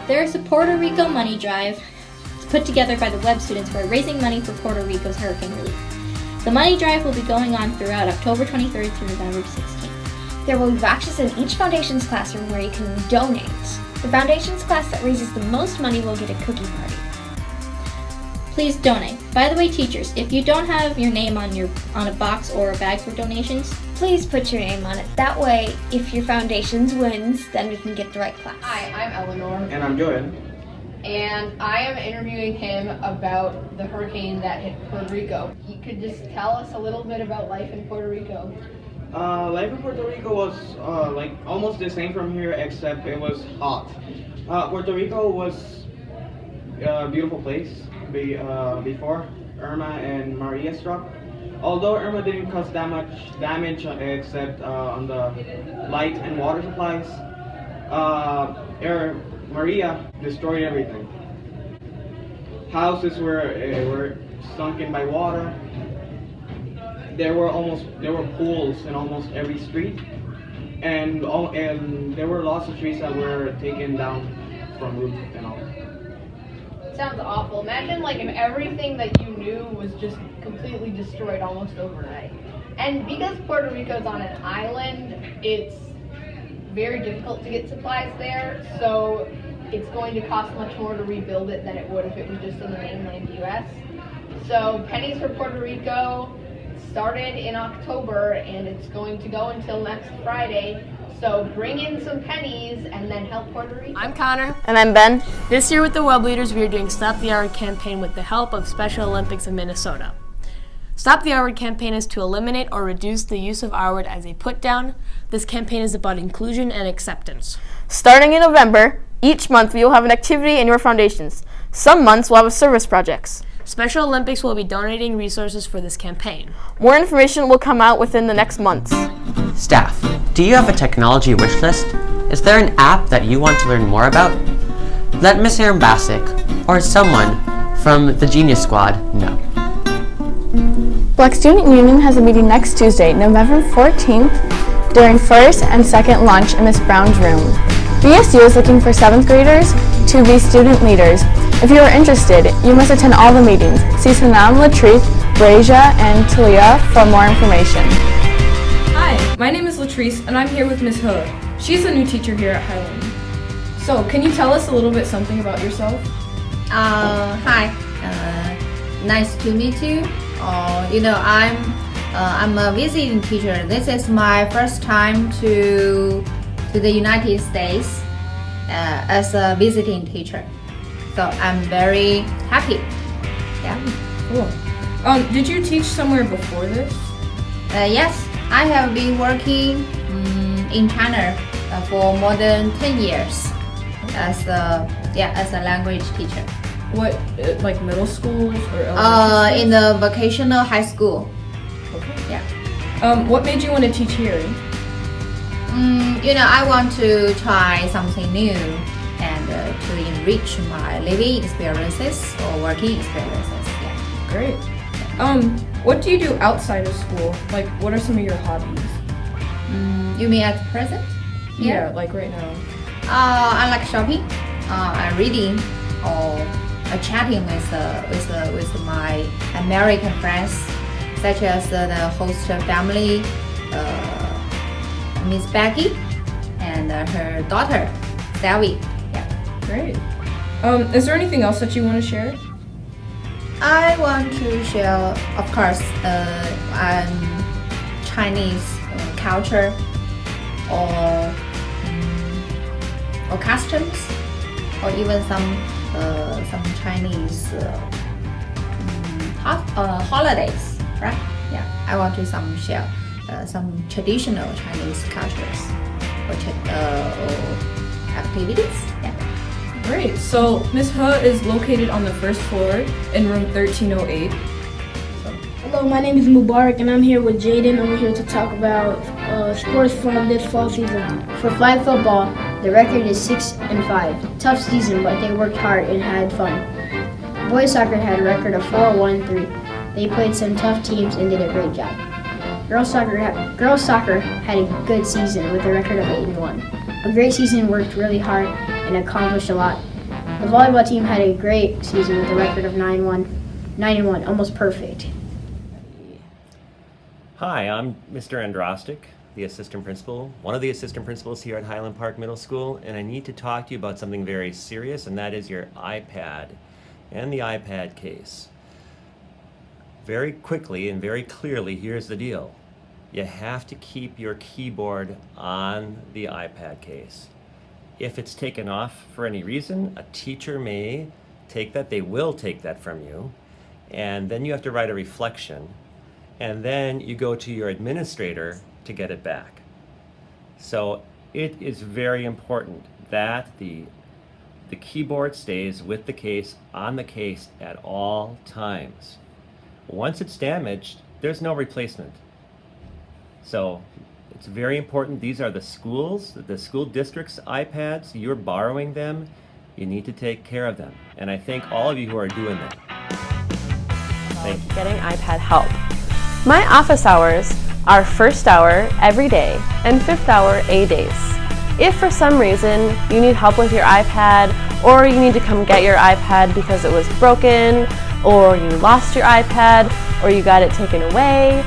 There is a Puerto Rico money drive put together by the Webb students who are raising money for Puerto Rico's hurricane relief. The money drive will be going on throughout October 23rd through November 16th. There will be boxes in each Foundations classroom where you can donate. The Foundations class that raises the most money will get a cookie party. Please donate. By the way, teachers, if you don't have your name on a box or a bag for donations, please put your name on it. That way, if your Foundations wins, then we can get the right class. Hi, I'm Eleanor. And I'm Jordan. And I am interviewing him about the hurricane that hit Puerto Rico. He could just tell us a little bit about life in Puerto Rico. Life in Puerto Rico was like almost the same from here, except it was hot. Puerto Rico was a beautiful place before Irma and Maria struck. Although Irma didn't cause that much damage except on the light and water supplies, Maria destroyed everything. Houses were sunken by water. There were pools in almost every street, and there were lots of trees that were taken down from roof and all. Sounds awful. Imagine like if everything that you knew was just completely destroyed almost overnight. And because Puerto Rico's on an island, it's very difficult to get supplies there, so it's going to cost much more to rebuild it than it would if it was just in the mainland US. So Pennies for Puerto Rico started in October and it's going to go until next Friday. So bring in some pennies and then help Puerto Rico. I'm Connor. And I'm Ben. This year with the Webb Leaders, we are doing Stop the R-Word campaign with the help of Special Olympics of Minnesota. Stop the R-Word campaign is to eliminate or reduce the use of R-Word as a put-down. This campaign is about inclusion and acceptance. Starting in November, each month we will have an activity in your foundations. Some months we'll have service projects. Special Olympics will be donating resources for this campaign. More information will come out within the next months. Staff, do you have a technology wish list? Is there an app that you want to learn more about? Let Miss Aaron Bassick or someone from the Genius Squad know. Black Student Union has a meeting next Tuesday, November 14th, during first and second lunch in Miss Brown's room. BSU is looking for 7th graders to be student leaders. If you are interested, you must attend all the meetings. See Sanam, Latrice, Brasia, and Talia for more information. Hi, my name is Latrice, and I'm here with Ms. Hood. She's a new teacher here at Highland. So, can you tell us a little bit something about yourself? Hi, nice to meet you. I'm a visiting teacher. This is my first time to the United States as a visiting teacher. So I'm very happy. Yeah. Cool. Did you teach somewhere before this? Yes, I have been working in China for more than 10 years as a language teacher. What, like middle schools or elementary schools? In the vocational high school. Okay. Yeah. What made you want to teach here? I want to try something new and to enrich my living experiences or working experiences. Yeah. Great. What do you do outside of school? Like, what are some of your hobbies? You mean at present? Yeah, like right now. I like shopping, reading, or chatting with my American friends, such as the host family, Miss Becky, and her daughter, Sally. Yeah. Great. Is there anything else that you want to share? I want to share, of course, Chinese culture or customs, or even some Chinese holidays, right? Yeah, I want to share some traditional Chinese cultures or activities. Yeah. Great. So Ms. He is located on the first floor in room 1308. Hello, my name is Mubarak and I'm here with Jaden. I'm here to talk about sports from this fall season. For flag football, the record is 6-5. Tough season, but they worked hard and had fun. Boys soccer had a record of 4-1-3. They played some tough teams and did a great job. Girls soccer had a good season with a record of 8-1. A great season, worked really hard and accomplished a lot. The volleyball team had a great season with a record of 9-1, almost perfect. Hi, I'm Mr. Andrastic, the assistant principal, one of the assistant principals here at Highland Park Middle School, and I need to talk to you about something very serious, and that is your iPad and the iPad case. Very quickly and very clearly, here's the deal. You have to keep your keyboard on the iPad case. If it's taken off for any reason, a teacher may take that, they will take that from you, and then you have to write a reflection, and then you go to your administrator to get it back. So it is very important that the keyboard stays with the case, on the case at all times. Once it's damaged, there's no replacement. So it's very important. These are the school district's iPads. You're borrowing them. You need to take care of them. And I thank all of you who are doing that. Thank you. Getting iPad help. My office hours are first hour every day and fifth hour A days. If for some reason you need help with your iPad, or you need to come get your iPad because it was broken, or you lost your iPad, or you got it taken away,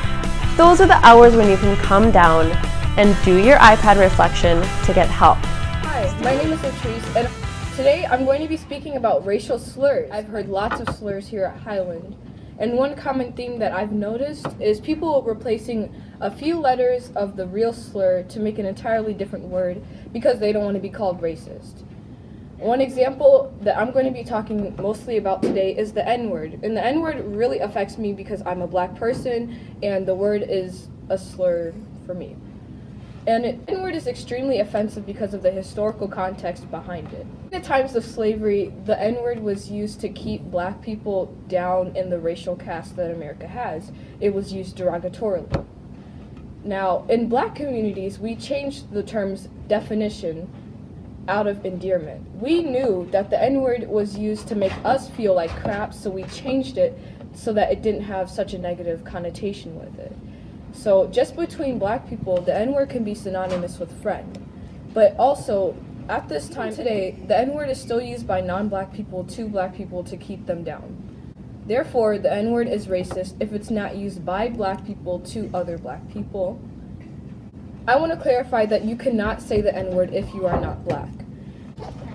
those are the hours when you can come down and do your iPad reflection to get help. Hi, my name is Latrice, and today I'm going to be speaking about racial slurs. I've heard lots of slurs here at Highland, and one common theme that I've noticed is people replacing a few letters of the real slur to make an entirely different word because they don't want to be called racist. One example that I'm going to be talking mostly about today is the N-word. And the N-word really affects me because I'm a black person and the word is a slur for me. And the N-word is extremely offensive because of the historical context behind it. In the times of slavery, the N-word was used to keep black people down in the racial caste that America has. It was used derogatorily. Now, in black communities, we changed the term's definition out of endearment. We knew that the N-word was used to make us feel like crap, so we changed it so that it didn't have such a negative connotation with it. So just between black people, the N-word can be synonymous with friend. But also, at this time today, the N-word is still used by non-black people to black people to keep them down. Therefore, the N-word is racist if it's not used by black people to other black people. I want to clarify that you cannot say the N-word if you are not black.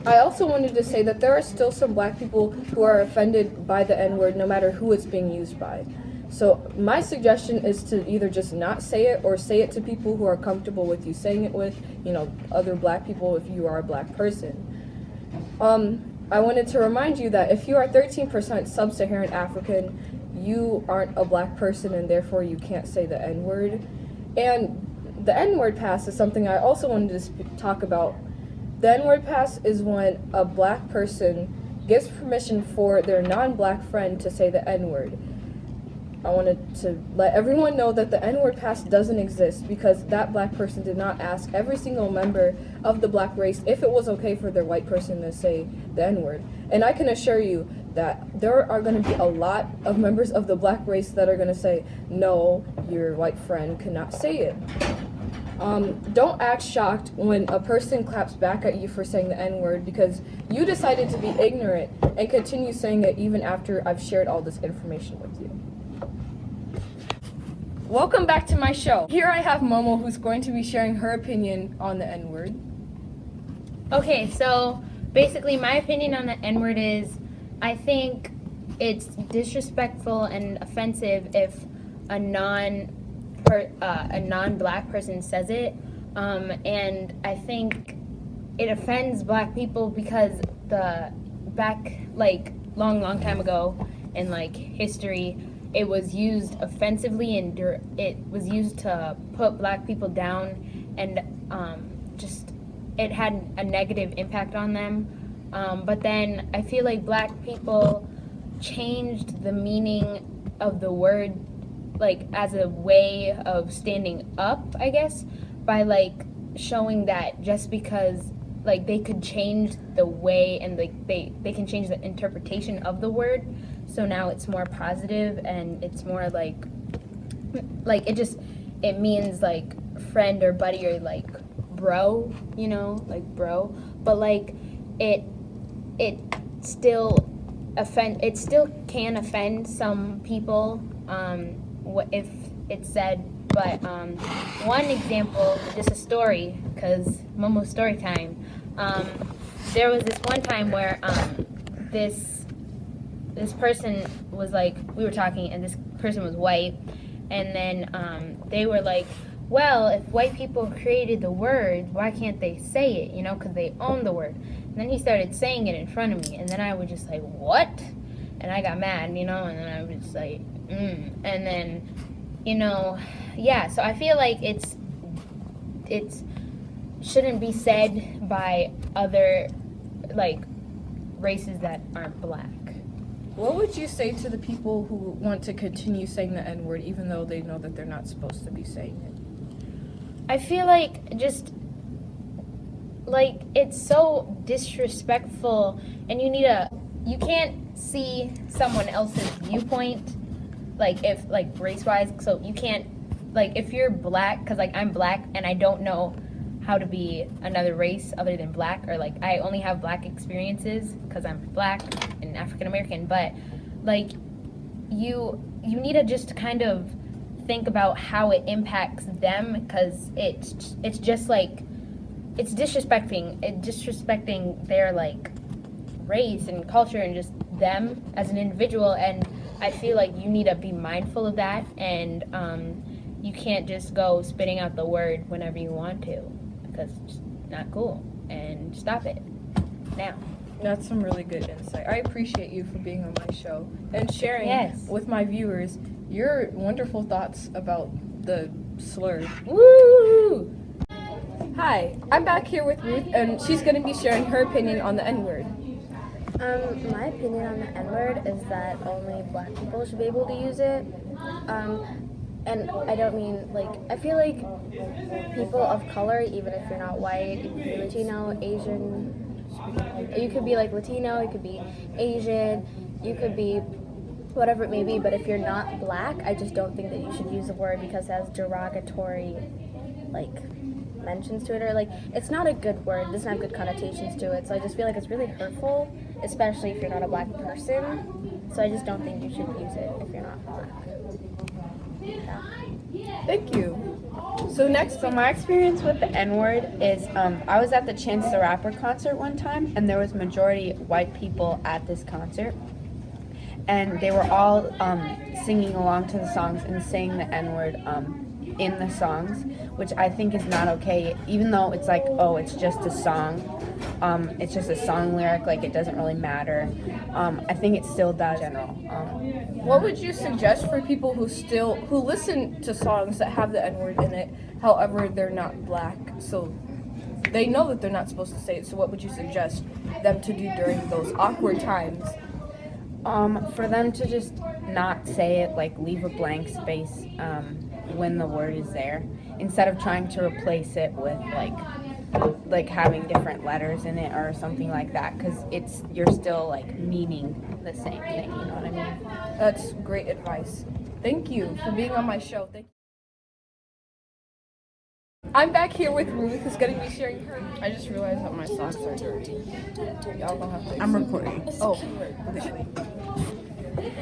I also wanted to say that there are still some black people who are offended by the N-word no matter who it's being used by. So my suggestion is to either just not say it or say it to people who are comfortable with you saying it with, other black people if you are a black person. I wanted to remind you that if you are 13% sub-Saharan African, you aren't a black person and therefore you can't say the N-word. And the N-word pass is something I also wanted to talk about. The N-word pass is when a black person gives permission for their non-black friend to say the N-word. I wanted to let everyone know that the N-word pass doesn't exist because that black person did not ask every single member of the black race if it was okay for their white person to say the N-word. And I can assure you that there are going to be a lot of members of the black race that are going to say, no, your white friend cannot say it. Don't act shocked when a person claps back at you for saying the N-word because you decided to be ignorant and continue saying it even after I've shared all this information with you. Welcome back to my show. Here I have Momo, who's going to be sharing her opinion on the N-word. Okay, so basically my opinion on the N-word is I think it's disrespectful and offensive if a non-black person says it, and I think it offends black people because long time ago in history, it was used offensively and it was used to put black people down, and it had a negative impact on them. But then I feel like black people changed the meaning of the word as a way of standing up, I guess, by showing that just because they could change the way and they can change the interpretation of the word, so now it's more positive and it's more it means friend or buddy or bro, bro, but it still it still can offend some people if it's said. But one example, just a story, because Momo's story time. There was this one time where this person was like, we were talking, and this person was white, and then they were like, well, if white people created the word, why can't they say it, you know, because they own the word. And then he started saying it in front of me, and then I was just like, what? And I got mad, you know, and then I was just like, and then, you know, yeah, so I feel like it's shouldn't be said by other, like, races that aren't black. What would you say to the people who want to continue saying the N-word even though they know that they're not supposed to be saying it? I feel like just, like, it's so disrespectful, and you can't see someone else's viewpoint, like, if, like, race-wise, so you can't, like, if you're black, because, like, I'm black, and I don't know how to be another race other than black, or, like, I only have black experiences, because I'm black and African-American, but, like, you need to just kind of think about how it impacts them, because it's just like it's disrespecting their like race and culture and just them as an individual, and I feel like you need to be mindful of that, and you can't just go spitting out the word whenever you want to, because it's not cool, and stop it now. That's some really good insight. I appreciate you for being on my show and sharing with my viewers your wonderful thoughts about the slur. Woo! Hi, I'm back here with Ruth, and she's going to be sharing her opinion on the N-word. My opinion on the N-word is that only black people should be able to use it. And I don't mean, like, I feel like people of color, even if you're not white, you could be Latino, Asian, you could be like Latino, you could be Asian, you could be whatever it may be, but if you're not black, I just don't think that you should use the word because it has derogatory, like, mentions to it, or, like, it's not a good word, it doesn't have good connotations to it, so I just feel like it's really hurtful, especially if you're not a black person, so I just don't think you should use it if you're not black. Yeah. Thank you. So my experience with the N-word is I was at the Chance the Rapper concert one time, and there was majority white people at this concert, and they were all singing along to the songs and saying the N-word in the songs, which I think is not okay, even though it's like, oh, it's just a song. It's just a song lyric, like it doesn't really matter. I think it still does in general. What would you suggest for people who listen to songs that have the N-word in it, however they're not black, so they know that they're not supposed to say it, so what would you suggest them to do during those awkward times? For them to just not say it, like leave a blank space when the word is there, instead of trying to replace it with like having different letters in it or something like that, because you're still like meaning the same thing, you know what I mean? That's great advice. Thank you for being on my show. Thank you. I'm back here with Ruth, who's going to be sharing her. I just realized that my socks are dirty. Y'all gonna have to. I'm recording. Oh,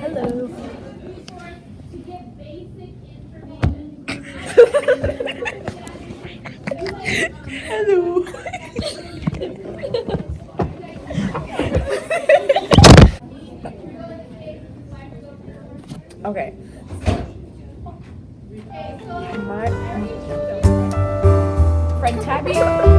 Hello. Hello. Okay. Friend Tabby.